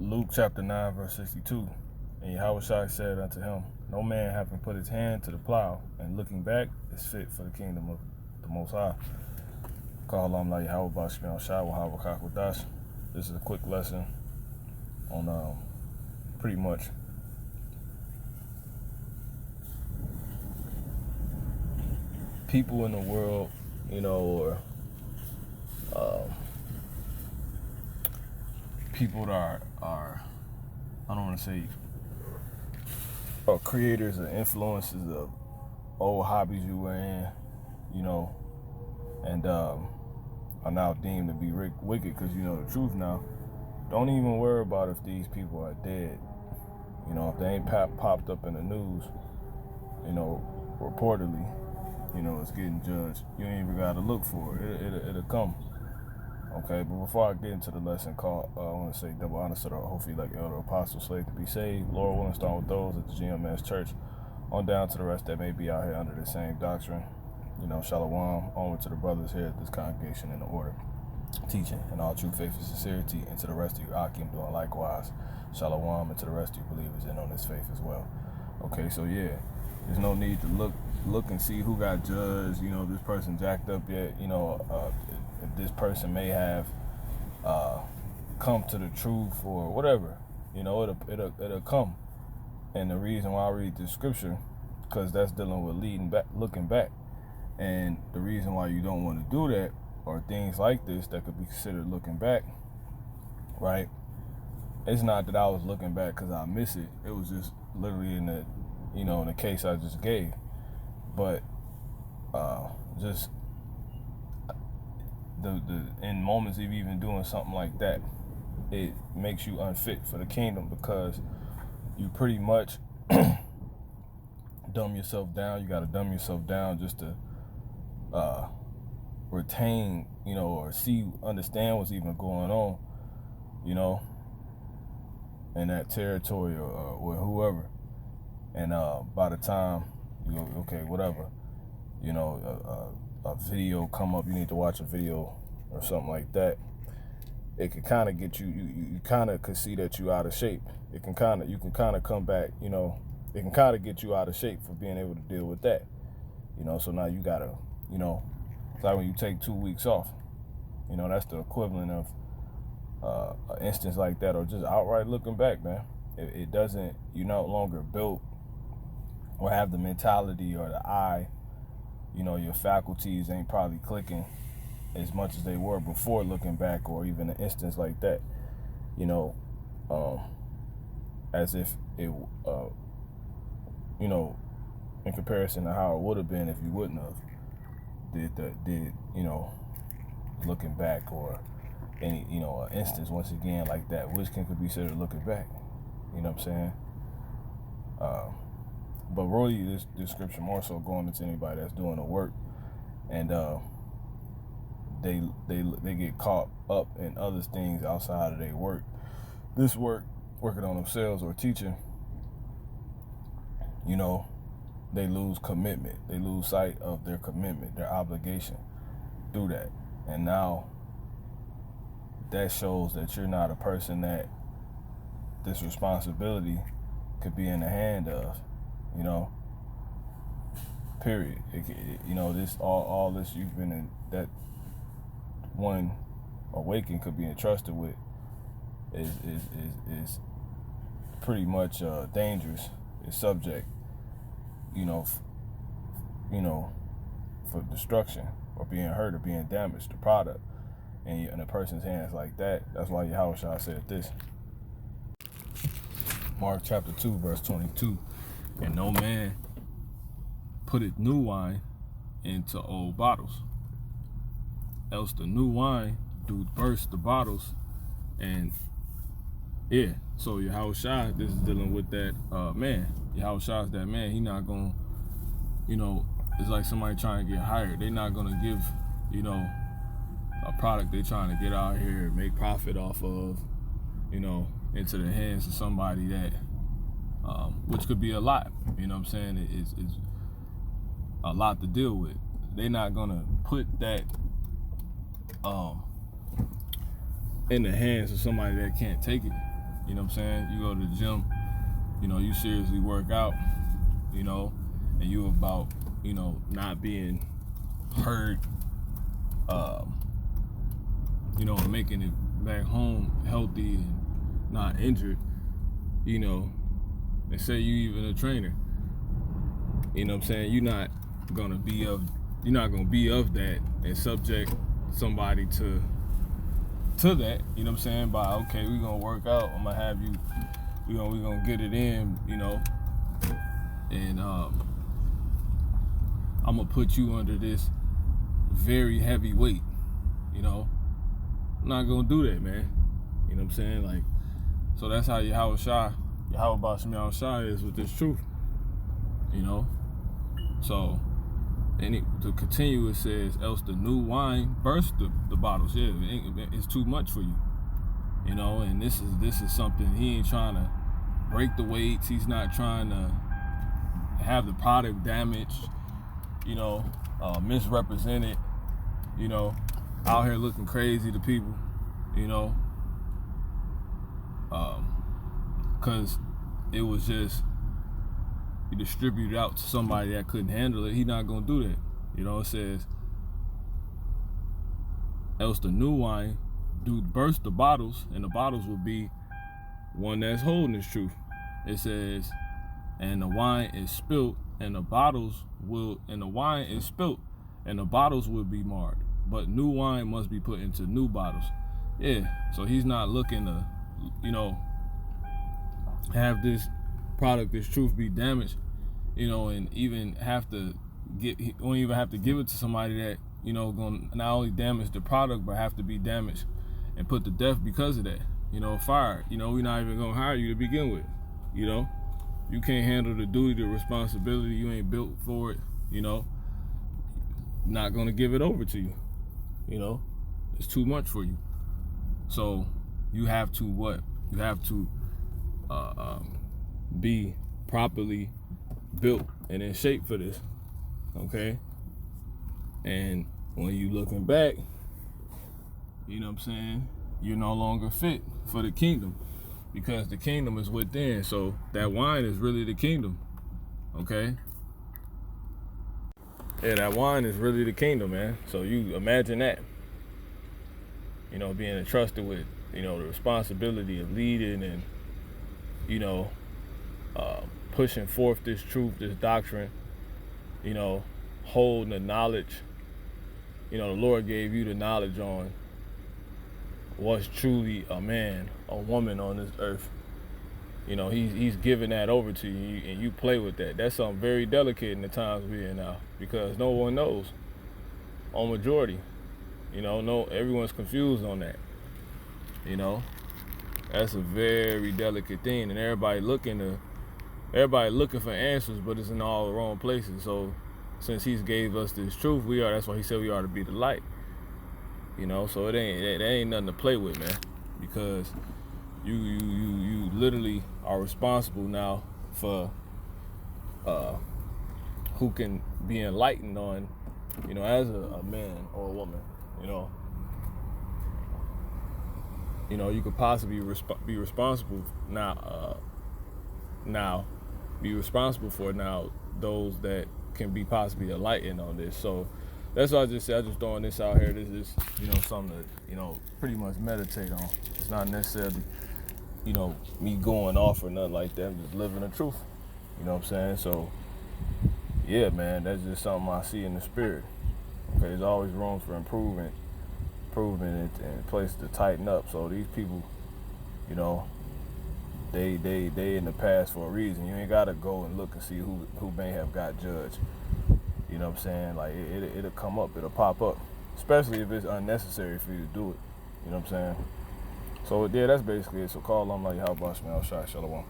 Luke chapter 9, verse 62. And Yahweh said unto him, No man having put his hand to the plow and looking back is fit for the kingdom of the Most High. This is a quick lesson on pretty much people in the world, or people that are I don't want to say creators or influences of old hobbies you were in, and are now deemed to be wicked because you know the truth now. Don't even worry about if these people are dead. If they ain't popped up in the news, reportedly, it's getting judged. You ain't even got to look for it. It'll come. Okay, but before I get into the lesson called, I want to say double honor to the hopefully like elder apostle slave to be saved. Lord willing, start with those at the GMS church on down to the rest that may be out here under the same doctrine. Shalom, onward to the brothers here at this congregation in the order, teaching in all true faith and sincerity, and to the rest of you, Akim, doing likewise. Shalom, and to the rest of you believers in on this faith as well. Okay, so yeah, there's no need to look and see who got judged. This person jacked up yet. If this person may have come to the truth or whatever. It'll come. And the reason why I read this scripture, because that's dealing with looking back. And the reason why you don't want to do that, or things like this that could be considered looking back, right? It's not that I was looking back because I miss it. It was just literally in the case I just gave. But just the in moments of even doing something like that, it makes you unfit for the kingdom, because you pretty much dumb yourself down. You got to dumb yourself down just to retain, or understand what's even going on, in that territory or whoever. And by the time you go, okay, whatever, a video come up, you need to watch a video or something like that, it can kind of get you kind of could see that you out of shape. You can kind of come back, it can kind of get you out of shape for being able to deal with that, so now you gotta, it's like when you take 2 weeks off, that's the equivalent of an instance like that, or just outright looking back, man. It doesn't, you're no longer built or have the mentality or the eye, your faculties ain't probably clicking as much as they were before looking back, or even an instance like that, as if it, in comparison to how it would have been if you wouldn't have did looking back, or any, an instance once again like that, which can be considered looking back, you know what I'm saying? But really, this scripture more so going into anybody that's doing the work, and they get caught up in other things outside of their work. This working on themselves or teaching, they lose commitment. They lose sight of their commitment, their obligation through that. And now that shows that you're not a person that this responsibility could be in the hand of, period. This all this you've been in, that one awakening could be entrusted with, is pretty much dangerous. It's subject, for destruction or being hurt or being damaged, the product in a person's hands like that. That's why Yahweh said this. Mark chapter 2, verse 22. And no man putteth new wine into old bottles, else the new wine do burst the bottles. And yeah, so Yahweh, this is dealing with that man. Yahweh is that man. He not gonna, it's like somebody trying to get hired. They not gonna give, a product they trying to get out here and make profit off of, into the hands of somebody that, which could be a lot. You know what I'm saying? It's a lot to deal with. They're not gonna put that in the hands of somebody that can't take it. You know what I'm saying? You go to the gym, you know, you seriously work out, you know, and you about, you know, not being hurt, you know, and making it back home healthy and not injured, you know, and say you even a trainer, you know what I'm saying? You're not gonna be of that and subject somebody to that, you know what I'm saying? By, okay, we're gonna work out, I'm gonna have you, we're gonna get it in, you know, and I'm gonna put you under this very heavy weight, you know. I'm not gonna do that, man. You know what I'm saying? Like, so that's how Yahweh Basham Shai is with this truth, you know. So, and to continue, it says, else the new wine burst the bottles. Yeah, it's too much for you, you know. And this is something, he ain't trying to break the weights. He's not trying to have the product damaged, you know, misrepresented, you know, out here looking crazy to people, you know, because it was just distributed out to somebody that couldn't handle it. He's not gonna do that, you know. It says, else the new wine do burst the bottles, and the bottles will be one that's holding this truth. It says, and the wine is spilt, and the wine is spilt, and the bottles will be marred. But new wine must be put into new bottles. Yeah, so he's not looking to, you know, have this product, this truth, be damaged, you know, and even he won't even have to give it to somebody that, you know, gonna not only damage the product, but have to be damaged and put to death because of that, you know, fired. You know, we're not even gonna hire you to begin with, you know. You can't handle the duty, the responsibility, you ain't built for it, you know. Not gonna give it over to you, you know. It's too much for you. So you have to what? You have to be properly built and in shape for this, okay? And when you looking back, you know what I'm saying, you're no longer fit for the kingdom, because the kingdom is within. So that wine is really the kingdom, okay? Yeah, that wine is really the kingdom, man. So you imagine that, you know, being entrusted with, you know, the responsibility of leading and, you know, pushing forth this truth, this doctrine, you know, holding the knowledge. You know, the Lord gave you the knowledge on what's truly a man, a woman on this earth. You know, he's giving that over to you, and you play with that. That's something very delicate in the times we're in now, because no one knows, on majority. You know, everyone's confused on that. You know, that's a very delicate thing, and everybody looking for answers, but it's in all the wrong places. So since he's gave us this truth, that's why he said we ought to be the light. You know, so it ain't nothing to play with, man, because you literally are responsible now for who can be enlightened on, you know, as a man or a woman, you know. You know, you could possibly be responsible for those that can be possibly enlightened on this. So that's what I just said. I just throwing this out here. This is, you know, something to, you know, pretty much meditate on. It's not necessarily, you know, me going off or nothing like that. I'm just living the truth. You know what I'm saying? So yeah, man, that's just something I see in the spirit. Okay, there's always room for improvement and place to tighten up. So these people, you know, they in the past for a reason. You ain't gotta go and look and see who may have got judged. You know what I'm saying? Like it'll come up, it'll pop up, especially if it's unnecessary for you to do it. You know what I'm saying? So yeah, that's basically it. So call on Yahweh Basham Shai Shalom.